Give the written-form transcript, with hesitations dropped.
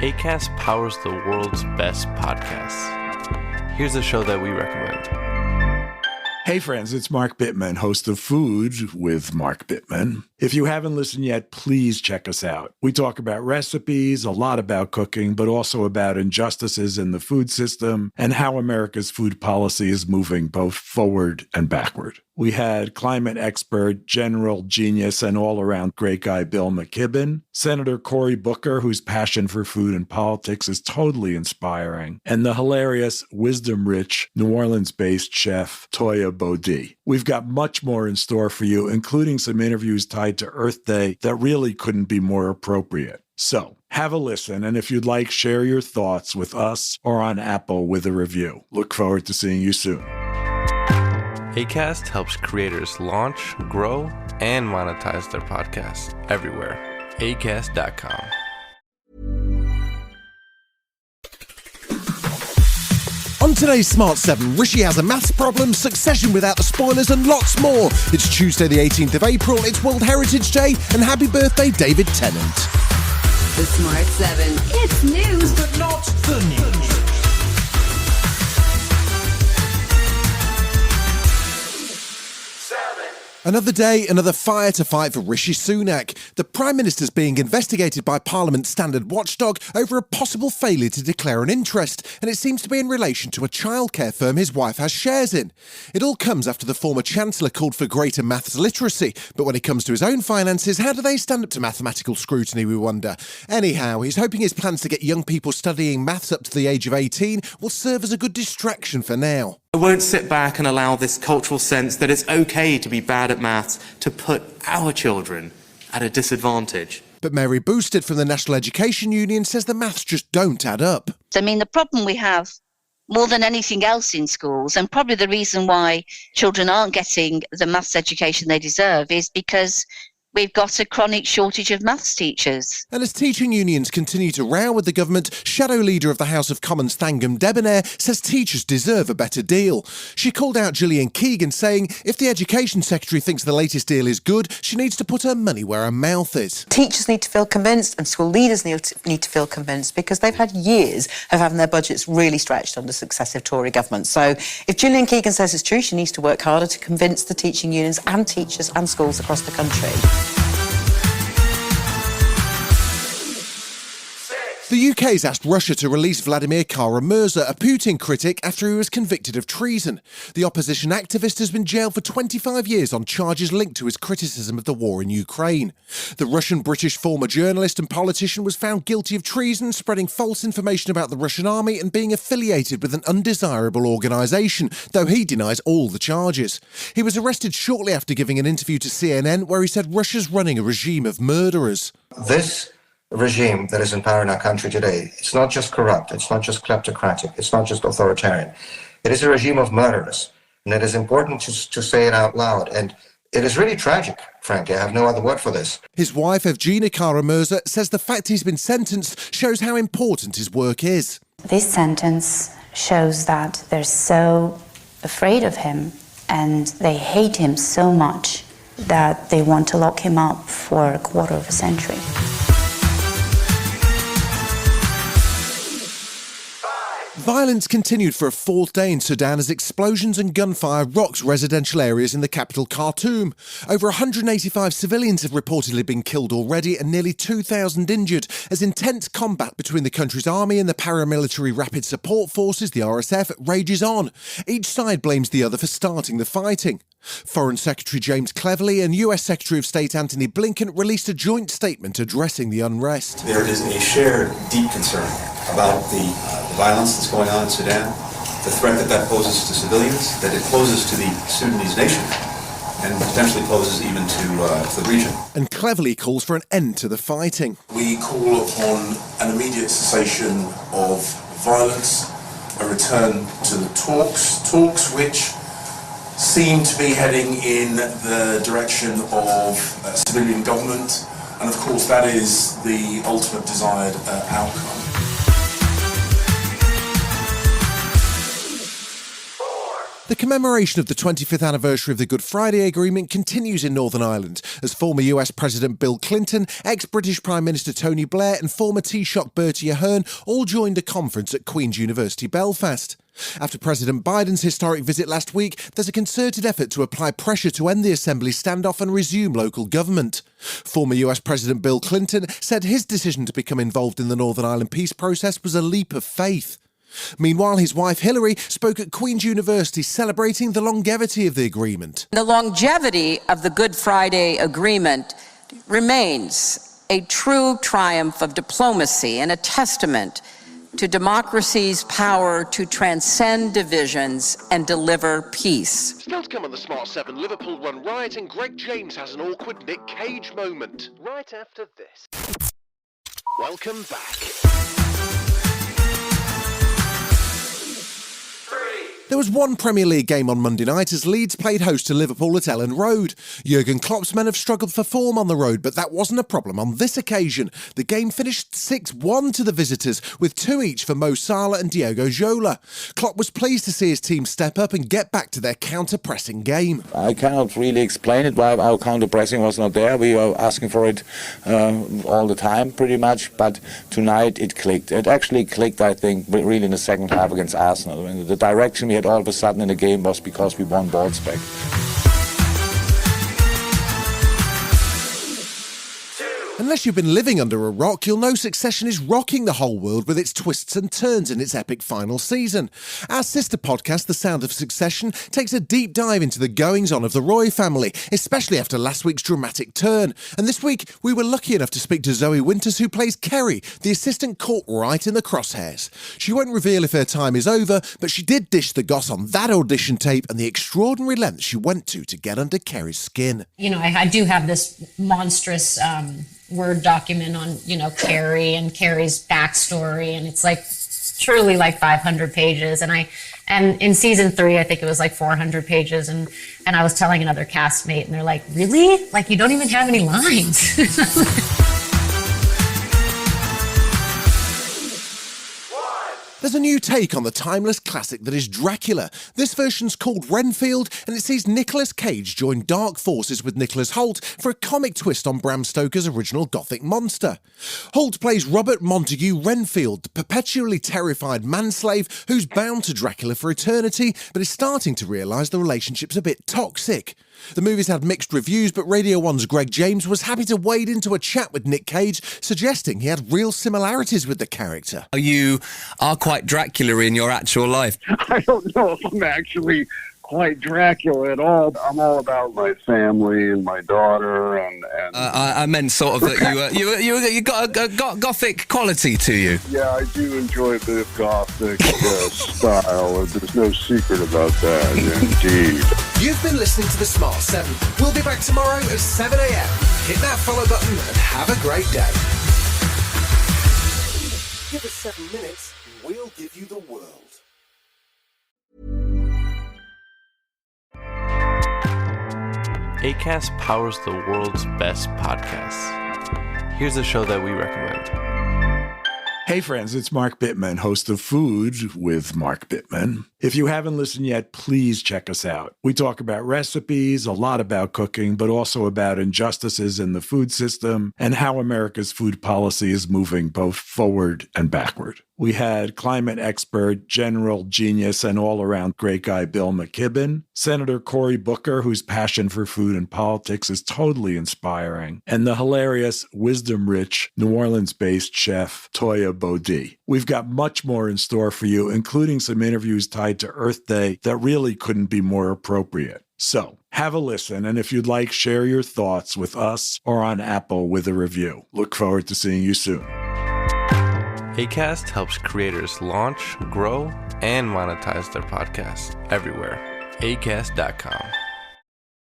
Acast powers the world's best podcasts. Here's a show that we recommend. Hey friends, it's Mark Bittman, host of Food with Mark Bittman. If you haven't listened yet, please check us out. We talk about recipes, a lot about cooking, but also about injustices in the food system and how America's food policy is moving both forward and backward. We had climate expert, general genius, and all-around great guy Bill McKibben, Senator Cory Booker, whose passion for food and politics is totally inspiring, and the hilarious, wisdom-rich, New Orleans-based chef Toya Bodie. We've got much more in store for you, including some interviews tied to Earth Day that really couldn't be more appropriate. So, have a listen, and if you'd like, share your thoughts with us or on Apple with a review. Look forward to seeing you soon. Acast helps creators launch, grow, and monetize their podcasts everywhere. Acast.com. On today's Smart 7, Rishi has a maths problem, Succession without the spoilers, and lots more. It's Tuesday the 18th of April, it's World Heritage Day, and happy birthday, David Tennant. The Smart 7. It's news, but not the news. Another day, another fire to fight for Rishi Sunak. The Prime Minister's being investigated by Parliament's standard watchdog over a possible failure to declare an interest, and it seems to be in relation to a childcare firm his wife has shares in. It all comes after the former Chancellor called for greater maths literacy, but when it comes to his own finances, how do they stand up to mathematical scrutiny, we wonder? Anyhow, he's hoping his plans to get young people studying maths up to the age of 18 will serve as a good distraction for now. I won't sit back and allow this cultural sense that it's okay to be bad at maths to put our children at a disadvantage. But Mary Boosted from the National Education Union says the maths just don't add up. I mean, the problem we have more than anything else in schools, and probably the reason why children aren't getting the maths education they deserve, is because we've got a chronic shortage of maths teachers. And as teaching unions continue to row with the government, Shadow Leader of the House of Commons Thangam Debonair says teachers deserve a better deal. She called out Gillian Keegan, saying if the Education Secretary thinks the latest deal is good, she needs to put her money where her mouth is. Teachers need to feel convinced and school leaders need to feel convinced because they've had years of having their budgets really stretched under successive Tory governments. So if Gillian Keegan says it's true, she needs to work harder to convince the teaching unions and teachers and schools across the country. The UK's asked Russia to release Vladimir Kara-Murza, a Putin critic, after he was convicted of treason. The opposition activist has been jailed for 25 years on charges linked to his criticism of the war in Ukraine. The Russian-British former journalist and politician was found guilty of treason, spreading false information about the Russian army and being affiliated with an undesirable organisation, though he denies all the charges. He was arrested shortly after giving an interview to CNN where he said Russia's running a regime of murderers. This regime that is in power in our country today, it's not just corrupt, it's not just kleptocratic, it's not just authoritarian. It is a regime of murderers, and it is important to say it out loud. And it is really tragic, frankly. I have no other word for this. His wife, Evgenia Kara-Murza, says the fact he's been sentenced shows how important his work is. This sentence shows that they're so afraid of him and they hate him so much that they want to lock him up for a quarter of a century. Violence continued for a fourth day in Sudan as explosions and gunfire rocked residential areas in the capital Khartoum. Over 185 civilians have reportedly been killed already and nearly 2,000 injured as intense combat between the country's army and the paramilitary Rapid Support Forces, the RSF, rages on. Each side blames the other for starting the fighting. Foreign Secretary James Cleverly and US Secretary of State Antony Blinken released a joint statement addressing the unrest. There is a shared deep concern about the violence that's going on in Sudan, the threat that poses to civilians, that it poses to the Sudanese nation, and potentially poses even to the region. And Cleverly calls for an end to the fighting. We call upon an immediate cessation of violence, a return to the talks which seem to be heading in the direction of civilian government, and of course that is the ultimate desired outcome. The commemoration of the 25th anniversary of the Good Friday Agreement continues in Northern Ireland as former US President Bill Clinton, ex-British Prime Minister Tony Blair and former Taoiseach Bertie Ahern all joined a conference at Queen's University Belfast. After President Biden's historic visit last week, there's a concerted effort to apply pressure to end the Assembly standoff and resume local government. Former US President Bill Clinton said his decision to become involved in the Northern Ireland peace process was a leap of faith. Meanwhile, his wife Hillary spoke at Queen's University celebrating the longevity of the agreement. The longevity of the Good Friday Agreement remains a true triumph of diplomacy and a testament to democracy's power to transcend divisions and deliver peace. Still to come on the Smart 7, Liverpool run riot and Greg James has an awkward Nick Cage moment. Right after this. Welcome back. There was one Premier League game on Monday night as Leeds played host to Liverpool at Ellen Road. Jurgen Klopp's men have struggled for form on the road, but that wasn't a problem on this occasion. The game finished 6-1 to the visitors, with 2 each for Mo Salah and Diogo Jota. Klopp was pleased to see his team step up and get back to their counter-pressing game. I cannot really explain it why our counter-pressing was not there. We were asking for it all the time, pretty much, but tonight it clicked. It actually clicked, I think, really in the second half against Arsenal. And the direction we had all of a sudden in the game was because we won balls back. Unless you've been living under a rock, you'll know Succession is rocking the whole world with its twists and turns in its epic final season. Our sister podcast, The Sound of Succession, takes a deep dive into the goings-on of the Roy family, especially after last week's dramatic turn. And this week, we were lucky enough to speak to Zoe Winters, who plays Kerry, the assistant caught right in the crosshairs. She won't reveal if her time is over, but she did dish the goss on that audition tape and the extraordinary lengths she went to get under Kerry's skin. You know, I do have this monstrous Word document on, Kerry and Kerry's backstory, and it's like truly like 500 pages. And in season 3, I think it was like 400 pages. And I was telling another castmate, and they're like, really? Like, you don't even have any lines. There's a new take on the timeless classic that is Dracula. This version's called Renfield, and it sees Nicolas Cage join dark forces with Nicholas Hoult for a comic twist on Bram Stoker's original gothic monster. Hoult plays Robert Montague Renfield, the perpetually terrified manslave who's bound to Dracula for eternity, but is starting to realise the relationship's a bit toxic. The movie's had mixed reviews, but Radio 1's Greg James was happy to wade into a chat with Nick Cage, suggesting he had real similarities with the character. You are quite Dracula in your actual life. I don't know if I'm actually quite Dracula at all. I'm all about my family and my daughter, and I meant sort of that you got a gothic quality to you. Yeah, I do enjoy a bit of gothic style. There's no secret about that, indeed. You've been listening to The Smart 7. We'll be back tomorrow at 7 a.m. Hit that follow button and have a great day. Give us 7 minutes and we'll give you the world. Acast powers the world's best podcasts. Here's a show that we recommend. Hey friends, it's Mark Bittman, host of Food with Mark Bittman. If you haven't listened yet, please check us out. We talk about recipes, a lot about cooking, but also about injustices in the food system and how America's food policy is moving both forward and backward. We had climate expert, general genius, and all-around great guy Bill McKibben, Senator Cory Booker, whose passion for food and politics is totally inspiring, and the hilarious, wisdom-rich, New Orleans-based chef Toya Bodie. We've got much more in store for you, including some interviews tied to Earth Day that really couldn't be more appropriate. So, have a listen, and if you'd like, share your thoughts with us or on Apple with a review. Look forward to seeing you soon. Acast helps creators launch, grow, and monetize their podcasts everywhere. Acast.com.